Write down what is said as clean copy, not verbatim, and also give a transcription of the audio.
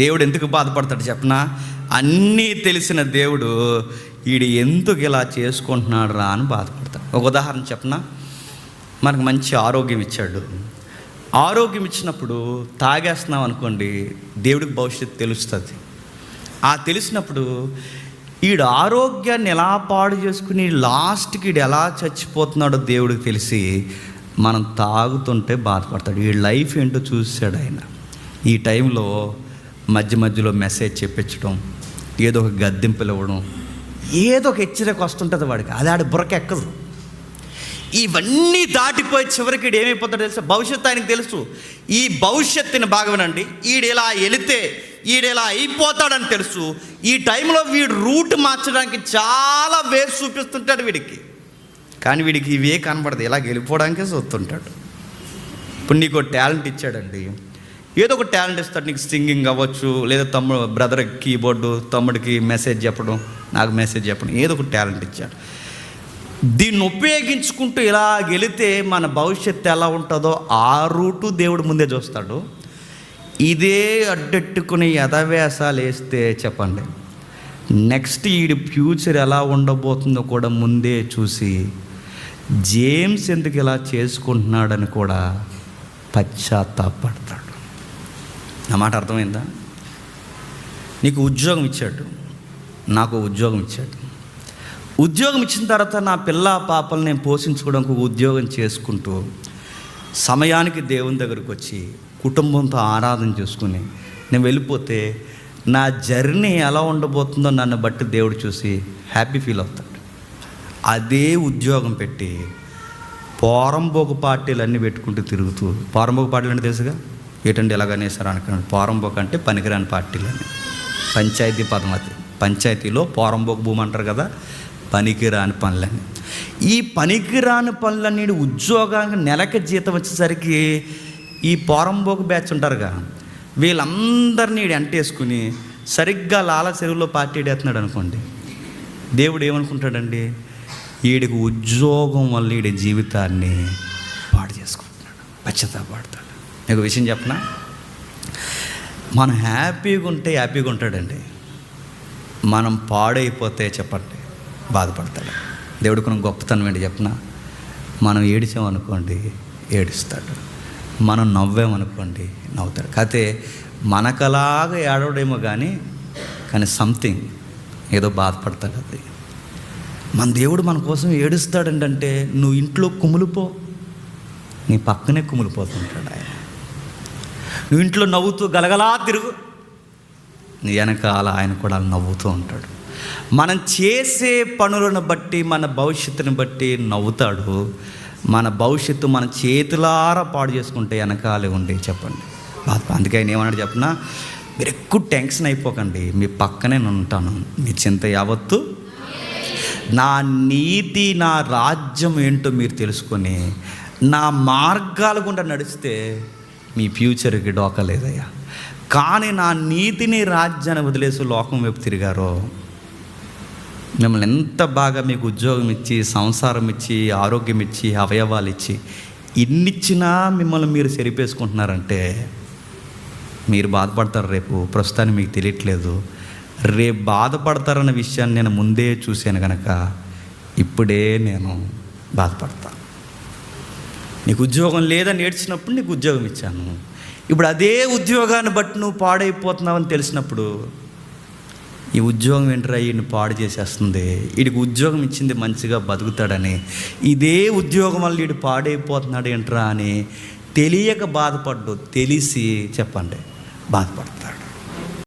దేవుడు ఎందుకు బాధపడతాడు చెప్పనా? అన్నీ తెలిసిన దేవుడు వీడు ఎందుకు ఇలా చేసుకుంటున్నాడు రా అని బాధపడతాడు. ఒక ఉదాహరణ చెప్పనా? మనకు మంచి ఆరోగ్యం ఇచ్చాడు. ఆరోగ్యం ఇచ్చినప్పుడు తాగేస్తున్నాం అనుకోండి, దేవుడికి భవిష్యత్తు తెలుస్తుంది. ఆ తెలిసినప్పుడు వీడు ఆరోగ్యాన్ని ఎలా పాడు చేసుకుని లాస్ట్కి వీడు ఎలా చచ్చిపోతున్నాడో దేవుడికి తెలిసి మనం తాగుతుంటే బాధపడతాడు. వీడి లైఫ్ ఏంటో చూసాడు ఆయన. ఈ టైంలో మధ్య మధ్యలో మెసేజ్ చెప్పించడం, ఏదో ఒక గద్దెంపులు ఇవ్వడం, ఏదో ఒక హెచ్చరిక వస్తుంటుంది వాడికి. అది ఆడి బుర్రకెక్కదు. ఇవన్నీ దాటిపోయి చివరికి వీడు ఏమైపోతాడో తెలుసు, భవిష్యత్తు ఆయనకు తెలుసు. ఈ భవిష్యత్తుని బాగవనండి, వీడు ఇలా వెళితే వీడు ఇలా అయిపోతాడని తెలుసు. ఈ టైంలో వీడు రూట్ మార్చడానికి చాలా వేసి చూపిస్తుంటాడు వీడికి. కానీ వీడికి ఇవే కనబడదు, ఇలా వెళ్ళిపోవడానికే చూస్తుంటాడు. ఇప్పుడు నీకు టాలెంట్ ఇచ్చాడండి, ఏదో ఒక టాలెంట్ ఇస్తాడు. నీకు సింగింగ్ అవ్వచ్చు, లేదా బ్రదర్ కీబోర్డు, తమ్ముడికి మెసేజ్ చెప్పడం, నాకు మెసేజ్ చెప్పడం, ఏదో ఒక టాలెంట్ ఇచ్చాడు. దీన్ని ఉపయోగించుకుంటూ ఇలా గెలితే మన భవిష్యత్తు ఎలా ఉంటుందో ఆ రూటు దేవుడు ముందే చూస్తాడు. ఇదే అడ్డెట్టుకుని యథావేసాలు వేస్తే చెప్పండి, నెక్స్ట్ వీడి ఫ్యూచర్ ఎలా ఉండబోతుందో కూడా ముందే చూసి జేమ్స్ ఎందుకు ఇలా చేసుకుంటున్నాడని కూడా పశ్చాత్తాపడతాడు. నా మాట అర్థమైందా? నీకు ఉద్యోగం ఇచ్చాడు, నాకు ఉద్యోగం ఇచ్చాడు. ఉద్యోగం ఇచ్చిన తర్వాత నా పిల్ల పాపలు నేను పోషించుకోవడానికి ఉద్యోగం చేసుకుంటూ సమయానికి దేవుని దగ్గరికి వచ్చి కుటుంబంతో ఆరాధన చేసుకుని నేను వెళ్ళిపోతే నా జర్నీ ఎలా ఉండబోతుందో నన్ను బట్టి దేవుడు చూసి హ్యాపీ ఫీల్ అవుతాడు. అదే ఉద్యోగం పెట్టి పోరంబోకు పార్టీలు అన్నీ పెట్టుకుంటూ తిరుగుతూ, పోరంబోకు పార్టీలు అంటే తెలుసుగా, ఏంటంటే ఎలాగనేసారు అనుకున్నాను. పోరంబోకు అంటే పనికిరాని పార్టీలని, పంచాయతీ పదం అది. పంచాయతీలో పోరంబోకు భూమి అంటారు కదా, పనికిరాని పనులని. ఈ పనికిరాని పనులన్నీ ఉద్యోగానికి నెలకి జీతం వచ్చేసరికి ఈ పోరంబోకు బ్యాచ్ ఉంటారుగా, వీళ్ళందరినీ అంటేసుకుని సరిగ్గా లాల చెరువులో పార్టీ వేస్తున్నాడు అనుకోండి. దేవుడు ఏమనుకుంటాడండి, వీడికి ఉద్యోగం వల్ల వీడి జీవితాన్ని పాడు చేసుకుంటున్నాడు, పశ్చాత్తాపడతాడు. మీకు విషయం చెప్పనా, మనం హ్యాపీగా ఉంటే హ్యాపీగా ఉంటాడండి, మనం పాడైపోతే చెప్పండి బాధపడతాడు. దేవుడికి మనం గొప్పతనం ఏంటి చెప్పనా, మనం ఏడిచామనుకోండి ఏడుస్తాడు, మనం నవ్వామనుకోండి నవ్వుతాడు. కాకపోతే మనకలాగా ఏడవడేమో కానీ సంథింగ్ ఏదో బాధపడతాడు. అది మన దేవుడు మన కోసం ఏడుస్తాడంటే నువ్వు ఇంట్లో కుమిలిపో, నీ పక్కనే కుమిలిపోతుంటాడు ఆయన. నువ్వు ఇంట్లో నవ్వుతూ గలగలా తిరుగు, నీ వెనకాల ఆయన కూడా నవ్వుతూ ఉంటాడు. మనం చేసే పనులను బట్టి మన భవిష్యత్తుని బట్టి నవ్వుతాడు. మన భవిష్యత్తు మన చేతులారా పాడు చేసుకుంటే వెనకాలే ఉండి చెప్పండి బాధ. అందుకే ఆయన ఏమన్నాడు చెప్పనా, మీరు ఎక్కువ టెన్షన్ అయిపోకండి, మీ పక్కనే నేను ఉంటాను, మీ చింత యావత్తు నా నీతి నా రాజ్యం ఏంటో మీరు తెలుసుకొని నా మార్గాల గుండా నడిస్తే మీ ఫ్యూచర్కి డోకా లేదయ్యా. కానీ నా నీతిని రాజ్యాన్ని వదిలేసి లోకం వైపు తిరిగారో, మిమ్మల్ని ఎంత బాగా మీకు ఉద్యోగం ఇచ్చి, సంసారం ఇచ్చి, ఆరోగ్యం ఇచ్చి, అవయవాలు ఇచ్చి, ఇన్నిచ్చినా మిమ్మల్ని మీరు సరిపేసుకుంటున్నారంటే మీరు బాధపడతారు. రేపు ప్రస్తుతానికి మీకు తెలియట్లేదు, రేపు బాధపడతారన్న విషయాన్ని నేను ముందే చూశాను కనుక ఇప్పుడే నేను బాధపడతాను. నీకు ఉద్యోగం లేదని ఏడ్చినప్పుడు నీకు ఉద్యోగం ఇచ్చాను. ఇప్పుడు అదే ఉద్యోగాన్ని బట్టి నువ్వు పాడైపోతున్నావని తెలిసినప్పుడు ఈ ఉద్యోగం ఏంట్రా ఈయన్ని పాడు చేసేస్తుంది, వీడికి ఉద్యోగం ఇచ్చింది మంచిగా బతుకుతాడని, ఇదే ఉద్యోగం వల్ల వీడు పాడైపోతున్నాడు ఏంట్రా అని తెలియక బాధపడ్డు, తెలిసి చెప్పండి బాధపడతాడు.